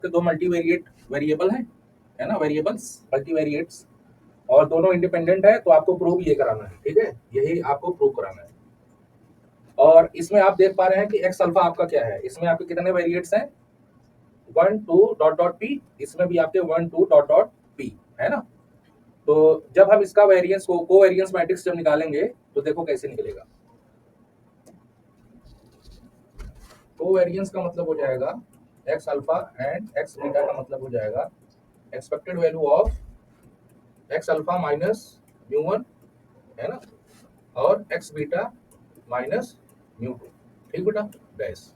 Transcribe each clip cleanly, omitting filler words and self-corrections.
आपके दो multivariate variable हैं, है ना, वेरिएबल्स मल्टीवेरिएट्स, और दोनों इंडिपेंडेंट है, तो आपको प्रूव ये कराना है, ठीक है, यही आपको प्रूव कराना है। और इसमें आप देख पा रहे हैं कि एक्स अल्फा आपका क्या है, इसमें आपके कितने वेरिएट्स हैं, 1 2 डॉट डॉट पी, इसमें भी आपके 1 2 डॉट डॉट पी, है ना। तो जब हम इसका वेरिएंस को कोवेरिएंस मैट्रिक्स जब निकालेंगे तो देखो कैसे निकलेगा। कोवेरिएंस का मतलब हो जाएगा X alpha and x beta का मतलब हो जाएगा expected value of X alpha minus mu one, है ना, और X beta minus mu two, ठीक बेटा, डैश,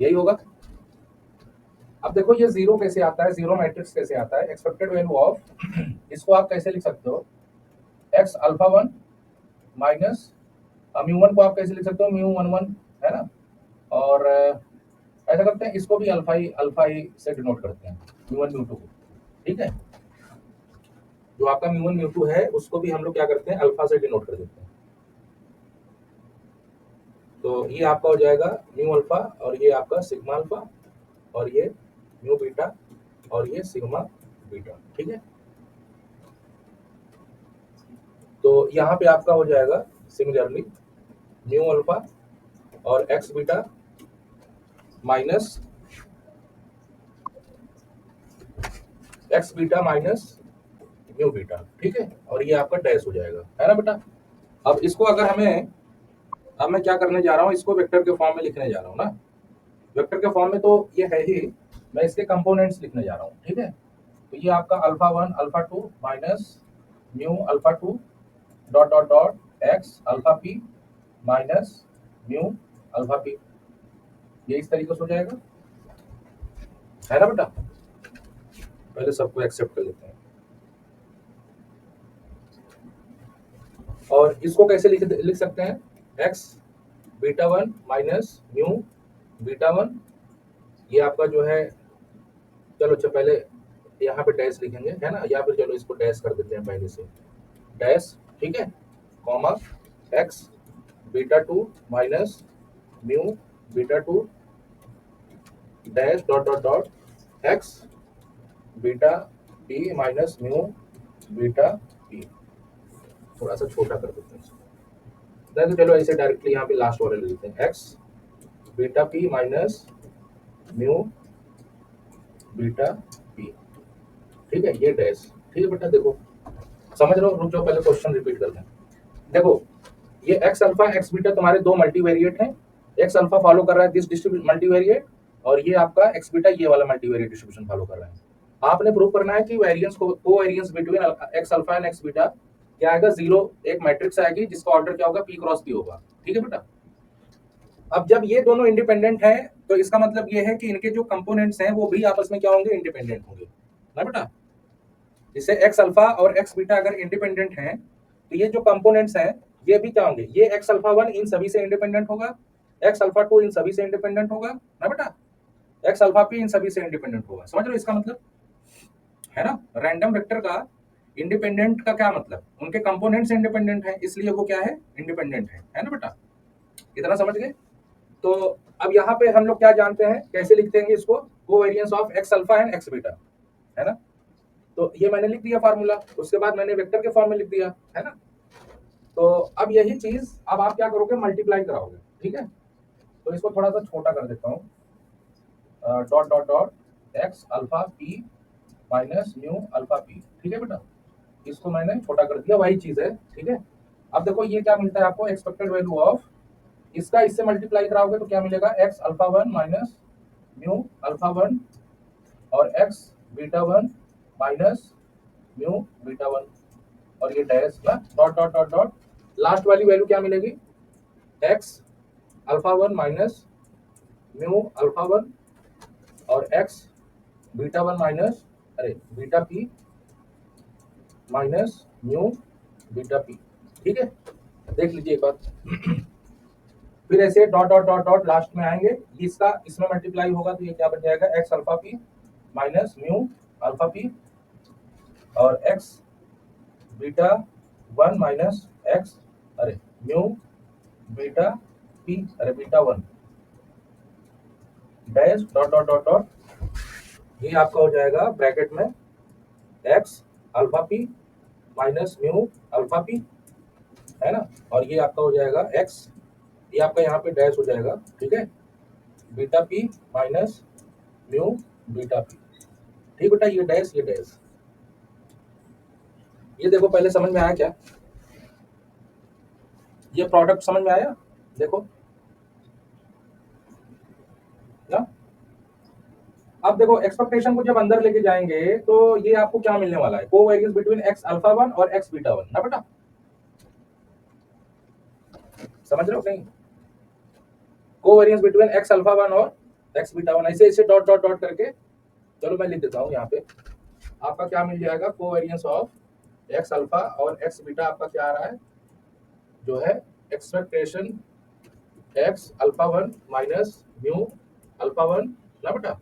यही होगा। अब देखो ये जीरो कैसे आता है, जीरो मैट्रिक्स कैसे आता है, एक्सपेक्टेड वैल्यू ऑफ इसको आप कैसे लिख सकते हो, x alpha one minus mu one को आप कैसे लिख सकते हो, म्यू वन वन, है ना, और ऐसा करते हैं, इसको भी अल्फा ही से डिनोट करते हैं, म्यू वन म्यू टू को, ठीक है, जो आपका म्यू वन म्यू टू है उसको भी हम लोग क्या करते हैं, अल्फा से डिनोट कर देते हैं। तो ये आपका हो जाएगा म्यू अल्फा, और ये आपका सिग्मा अल्फा, और ये म्यू बीटा, और ये सिग्मा बीटा, ठीक है। तो यहाँ पे आपका हो जाएगा सिमिलरली म्यू अल्फा और X beta minus x beta minus mu beta, ठीक है, और ये आपका डैश हो जाएगा, है ना बेटा। अब इसको अगर हमें, अब मैं क्या करने जा रहा हूँ, इसको वेक्टर के फॉर्म में लिखने जा रहा हूँ ना, वेक्टर के फॉर्म में तो ये है ही, मैं इसके कंपोनेंट्स लिखने जा रहा हूँ, ठीक है। तो ये आपका alpha one alpha two minus mu alpha two dot dot dot x alpha P minus mu alpha P, ये इस तरीके से हो जाएगा, है ना बेटा। पहले सबको एक्सेप्ट कर लेते हैं, और इसको कैसे लिख सकते हैं, x beta one minus mu beta one, ये आपका जो है, चलो अच्छा पहले यहाँ पे डैश लिखेंगे, है ना, या फिर चलो इसको डैश कर देते हैं पहले से, डैश, ठीक है, comma x beta two minus mu beta two dash dot dot dot x beta P minus mu beta P, थोड़ा सा छोटा कर देते हैं, तो चलो ऐसे डायरेक्टली यहाँ पे लास्ट वाले ले लेते हैं, x beta P minus mu beta P, ठीक है, ये डैश, ठीक है बेटा। देखो समझ रहे हो, रुक जाओ पहले क्वेश्चन रिपीट कर दें। देखो ये एक्स अल्फा एक्स बीटा तुम्हारे दो मल्टीवेरिएट हैं, एक्स अल्फा फॉलो कर रहा है दिस डिस्ट्रीब्यूशन मल्टीवेरिएट, और ये आपका एक्स बीटा ये वाला मल्टीवेरिएट डिस्ट्रीब्यूशन फॉलो कर रहा है। आपने प्रूव करना है कि वेरिएंस को variance between x alpha and x beta क्या आएगा, जीरो, एक मैट्रिक्स आएगी जिसका ऑर्डर क्या होगा, पी क्रॉस पी होगा, ठीक है बेटा। अब जब ये दोनों इंडिपेंडेंट हैं तो इसका मतलब ये है कि इनके जो कंपोनेंट्स हैं वो भी आपस में क्या होंगे, इंडिपेंडेंट होंगे ना बेटा। जैसे एक्स अल्फा और एक्स बीटा अगर इंडिपेंडेंट हैं तो ये जो कंपोनेंट्स हैं ये भी क्या होंगे, ये एक्स अल्फा वन इन सभी से इंडिपेंडेंट होगा, एक्स अल्फा टू इन सभी से इंडिपेंडेंट होगा ना बेटा, एक्स अल्फा पी इन सभी से इंडिपेंडेंट होगा, समझ रहे हो इसका मतलब, है ना। रैंडम वेक्टर का इंडिपेंडेंट का क्या मतलब, उनके कंपोनेंट्स इंडिपेंडेंट है इसलिए वो क्या है, इंडिपेंडेंट है ना बेटा, इतना समझ गए। तो अब यहाँ पे हम लोग क्या जानते हैं, कैसे लिखते हैं इसको, covariance of X alpha and x beta, है ना। तो ये मैंने लिख दिया फार्मूला, उसके बाद मैंने वेक्टर के फॉर्म में लिख दिया, है ना। तो अब यही चीज अब आप क्या करोगे, मल्टीप्लाई कराओगे, ठीक है। तो इसको थोड़ा सा छोटा कर देता हूँ, dot dot dot x alpha P minus mu alpha P, ठीक है बेटा, इसको मैंने छोटा कर दिया, वही चीज है, ठीक है। अब देखो ये क्या मिलता है आपको, एक्सपेक्टेड वैल्यू ऑफ इसका इससे मल्टीप्लाई कराओगे तो क्या मिलेगा, X alpha one minus mu alpha one और X beta one minus mu beta one, और ये डैश का dot dot dot dot, last वाली वैल्यू क्या मिलेगी, X alpha one minus mu alpha one और एक्स बीटा वन माइनस, अरे beta P minus mu beta P, ठीक है। देख लीजिए एक बार फिर ऐसे dot dot dot dot last में आएंगे, इसका इसमें मल्टीप्लाई होगा तो ये क्या बन जाएगा, X alpha P minus mu alpha P और X beta one minus X, अरे म्यू बीटा पी, अरे beta one dash dot dot dot dot ये आपका हो जाएगा ब्रैकेट में X alpha P minus mu alpha P, है ना, और ये आपका हो जाएगा एक्स, ये आपका यहाँ पे डैश हो जाएगा, ठीक है, beta P minus mu beta P. ठीक बेटा, ये डैश ये डैश, ये देखो पहले समझ में आया क्या? ये प्रोडक्ट समझ में आया? देखो ना, अब देखो एक्सपेक्टेशन को जब अंदर लेके जाएंगे तो ये आपको क्या मिलने वाला है, covariance between x alpha one और एक्स बीटा वन ना बेटा, समझ रहे हो नहीं? Covariance between x alpha one और एक्स बीटा वन, ऐसे ऐसे डॉट डॉट डॉट करके, चलो मैं लिख देता हूँ यहाँ पे, आपका क्या मिल जाएगा, कोवेरियंस ऑफ एक्स अल्फा और एक्स बीटा आपका क्या आ रहा है, जो है expectation X alpha one minus mu alpha one ना बेटा,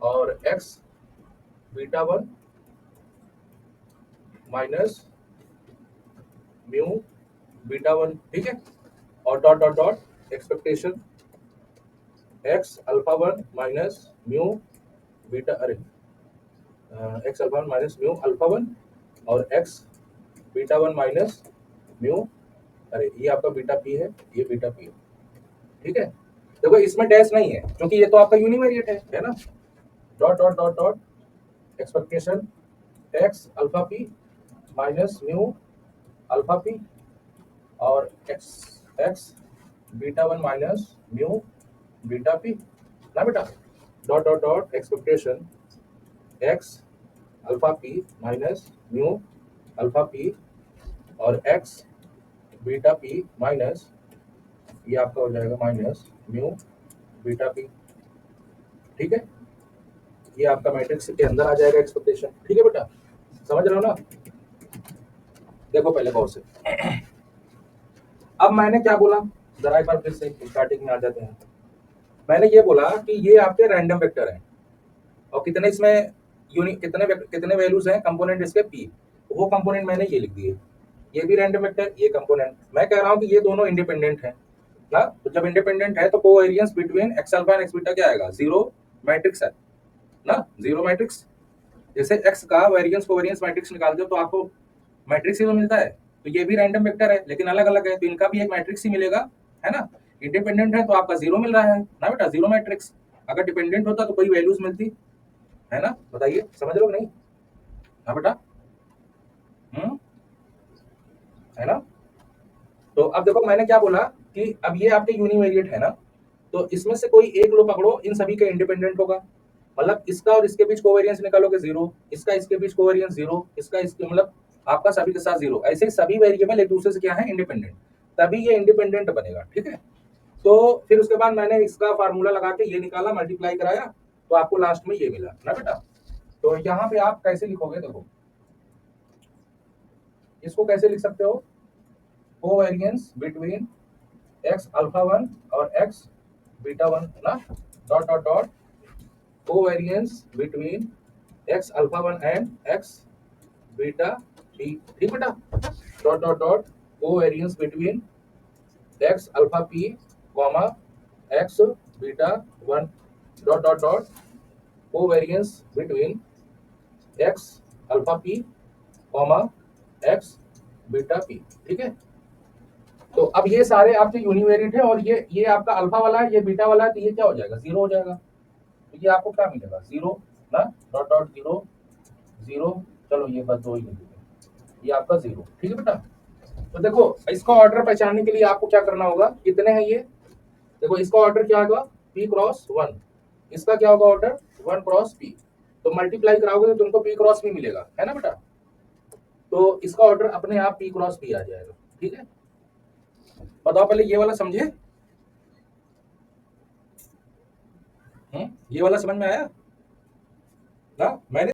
और X beta one minus mu beta one, ठीक है, और dot dot dot expectation X alpha one minus mu beta, अरे X alpha one minus mu alpha one और X beta one minus mu, अरे ये आपका बीटा पी है, ये बीटा पी है, ठीक है। देखो इसमें डैश नहीं है क्योंकि ये तो आपका यूनिवेरिएट है ना, dot dot dot dot expectation X alpha P minus mu alpha P और X X beta one minus mu beta P ना बेटा, dot dot dot expectation X alpha P minus mu alpha P और X beta P minus, ये आपका हो जाएगा minus mu beta P, ठीक है, ये आपका मैट्रिक्स के अंदर आ जाएगा एक्सपेक्टेशन, ठीक है बेटा, समझ रहे हो ना? देखो पहले गौर से, अब मैंने क्या बोला, जरा एक बार फिर से स्टार्टिंग में आ जाते हैं। मैंने ये बोला कि ये आपके रैंडम वेक्टर हैं और कितने इसमें कितने वैल्यूज हैं कंपोनेंट इसके पी, वो कंपोनेंट मैंने ये लिख दिए, ये भी रैंडम वेक्टर, ये कंपोनेंट, मैं कह रहा हूँ कि ये दोनों इंडिपेंडेंट हैं ना, तो जब इंडिपेंडेंट है तो covariance between x alpha and x beta क्या आएगा, जीरो मैट्रिक्स है ना, जीरो मैट्रिक्स, जैसे एक्स का वेरियंस कोवेरियंस मैट्रिक्स निकालते हो तो आपको मैट्रिक्स ही तो मिलता है, तो ये भी रैंडम वेक्टर है लेकिन अलग अलग है, तो इनका भी एक मैट्रिक्स ही मिलेगा, है ना, इंडिपेंडेंट है तो आपका जीरो मिल रहा है ना बेटा, जीरो मैट्रिक्स, अगर डिपेंडेंट होता तो कोई वैल्यूज मिलती, है ना, बताइए समझ लो नहीं? हाँ बेटा, है ना, तो अब देखो मैंने क्या बोला कि अब ये आपके यूनिवेरिएट है ना, तो इसमें से कोई एक लो पकड़ो, इन सभी का इंडिपेंडेंट होगा, मतलब इसका और इसके बीच कोवेरियंस निकालोगे जीरो, इसका इसके बीच कोवेरियंस जीरो, इसका इसके मतलब आपका सभी के साथ जीरो, ऐसे सभी वेरिएबल एक दूसरे से क्या है, इंडिपेंडेंट, तभी ये इंडिपेंडेंट बनेगा, ठीक है। तो फिर उसके बाद मैंने इसका फार्मूला लगा के ये निकाला, मल्टीप्लाई कराया, तो आपको लास्ट में ये मिला ना बेटा। तो यहाँ पे आप कैसे लिखोगे, देखो इसको कैसे लिख सकते हो, covariance between x alpha one और एक्स बीटा वन ना, dot dot dot covariance between x alpha one and x beta P, ठीक बेटा, dot dot dot covariance between x alpha P comma x beta one, dot dot dot covariance between x alpha P comma x beta P, ठीक है। तो अब ये सारे आपके univariate है और ये आपका अल्फा वाला है, ये बीटा वाला है, तो ये क्या हो जाएगा, जीरो हो जाएगा, तो ये आपको क्या मिलेगा, जीरो ना, डॉट डॉट जीरो जीरो, चलो ये बस दो ही मिलेगा, ये आपका जीरो, ठीक है बेटा। तो देखो इसका ऑर्डर पहचानने के लिए आपको क्या करना होगा, कितने हैं ये, देखो इसका ऑर्डर क्या होगा, पी क्रॉस वन, इसका क्या होगा ऑर्डर, वन क्रॉस पी, तो मल्टीप्लाई कराओगे तो तुमको पी क्रॉस पी मिलेगा, है ना बेटा, तो इसका ऑर्डर अपने आप पी क्रॉस पी आ जाएगा, ठीक है। बताओ पहले ये वाला समझे, ये वाला समझ में आया ना, मैंने